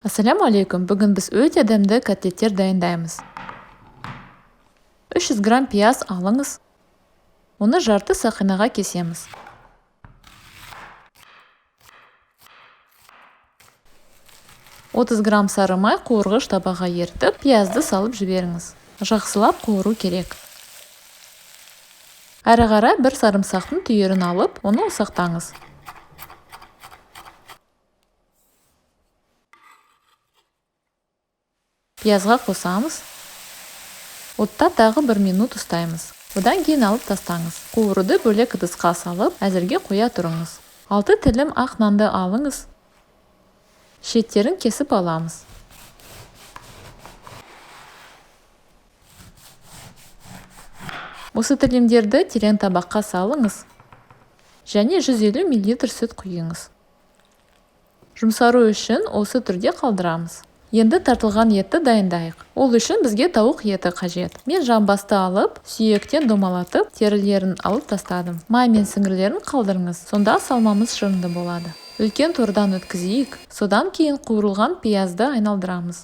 Ассаламу алейкум. Бүгін біз өте дәмді котлеттер дайындаймыз. 300 грамм пияз алыңыз. Оны жарты сақинаға кесеміз. Грамм сары май қуырғыш табаға ертіп, пиязды салып жіберіңіз. Жақсылап қуыру керек. Әрі қарай бір сарымсақтың түйірін алып, оны ұсақтаңыз. Пиязға қосамыз. Отта тағы 1 минут ұстаймыз. Одан кейін алып тастаңыз. Қуыруды бөлек ыдысқа салып, әзірге қоя тұрыңыз. 6 тілім ақ нанды алыңыз. Шеттерін кесіп аламыз. Осы тілімдерді терең табаққа салыңыз. Және 150 мл сүт құйыңыз. Жұмсару үшін осы түрде қалдырамыз. Енді тартылған етті дайындайық. Ол үшін бізге тауық еті қажет. Мен жамбасты алып, сүйектен домалатып, терілерін алып тастадым. Май мен сіңірлерін қалдырыңыз. Сонда салмамыз шырынды болады. Үлкен тордан өткізейік. Содан кейін қуырылған пиязды айналдырамыз.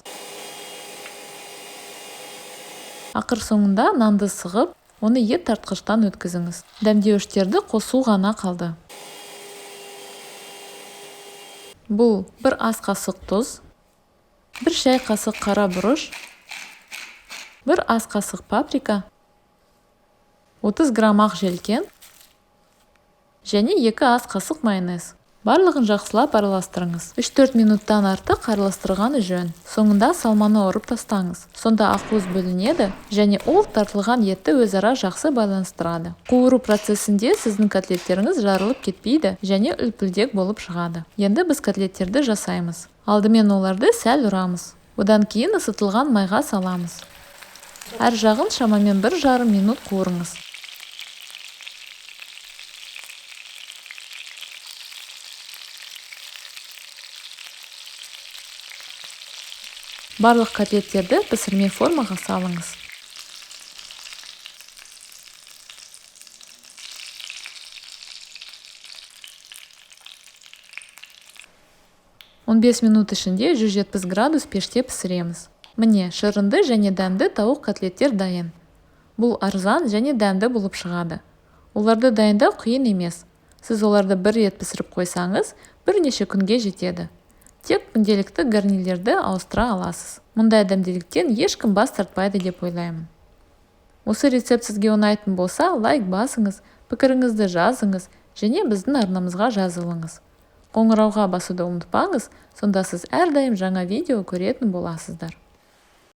Ақыр соңында нанды сығып, оны ет тартқыштан өткізіңіз. Дәмдеуіштерді қосу ғана қалды. Бұл 1 ас қасық тұз, 1 шай қасық қара бұрыш, 1 ас қасық паприка, 30 грамм ақ желкен және 2 ас қасық майонез. Барлығын жақсылап араластырыңыз. 3-4 минуттан артық араластырғаны жөн. Соңында салманы ұрып тастаңыз. Сонда ақуыз бөлінеді және ол тартылған етті өзара жақсы байланыстырады. Қуыру процесінде сіздің котлеттеріңіз жарылып кетпейді және үлпілдек болып шығады. Енді біз котлеттерді жасаймыз. Алдымен оларды сәл ұрамыз. Одан кейін ысытылған майға саламыз. Әр жағын шамамен 1,5 минут қуырыңыз. Барлық котлеттерді пісірме формаға салыңыз. Он 5 минут ішінде 170 градус пеште пісіреміз. Міне, шырынды және дәмді тауық котлеттер дайын. Бұл арзан және дәмді болып шығады. Оларды дайындау қиын емес. Сіз оларды бір рет пісіріп қойсаңыз, бірнеше күнге жетеді. Тек күнделікті гарнирлерді ауыстыра аласыз. Мұндай дәмділіктен ешкім бас тартпайды деп ойлаймын. Осы рецепт сізге ұнайтын болса, лайк басыңыз, пікіріңізді жазыңыз және біздің арнамызға жазылыңыз. Қоңырауға басуды ұмытпаңыз, сонда сіз әрдайым жаңа видео көретін боласыздар.